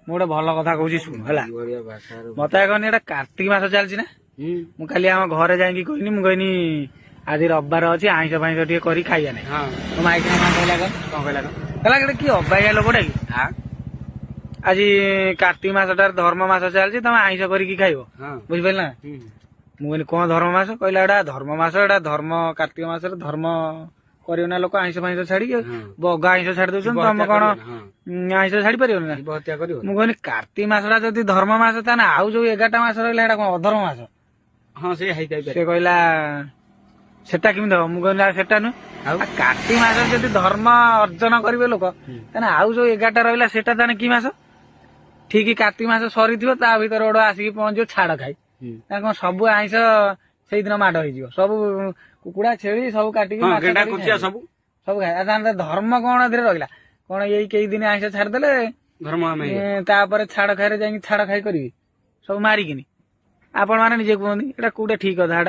गोटे भल कथा कहूँ शुण है मत कहनी एटा कार्तिक मास चलती ना मुझे आम घरे जाकि कहनी मुझे आज रविवार अच्छी आईस फाइस टे कर खाइया ना तो माइक कहला कहला कि अबाया लोकटा कि आज कार्तिक मासटा धर्म मास चलती तुम आईस करके खाइब बुझिपार ना मुझे कौन धर्म मास कहला एटा धर्म मास एटा धर्म कार्तिक मास धर्म कर ना लोक आईस फाइस छाड़ी बगा आईस छाड़ी दौर तुम कौन आईस छाड़ी पार मुझे कार्तिक मासटा जब धर्म मास ताने आउ जो 11टा मास रहा कौन अधर्म मास हाँ से कहला सेटा केमी हम मुझे सेटा नुह कार्तिक मास जब धर्म अर्जन करेंगे लोक आउ जो 11टा रहा सेटा ताने कि मास ठीक कार्तिक मास सरी ता भर गोटे आसिक पहुंचो छाड़ खाई कौन सब आईस से दिन माड़ हो सब कुकुड़ा छेली सब काटिक सब सब खाए धर्म कौन रहा कौन यही कई दिन आईस छाड़देले धर्म छाड़ खाई जा छाड़ खाई करी सब मारिकी आपण मैंने निजे कहते एटा कौटे ठीक कथा।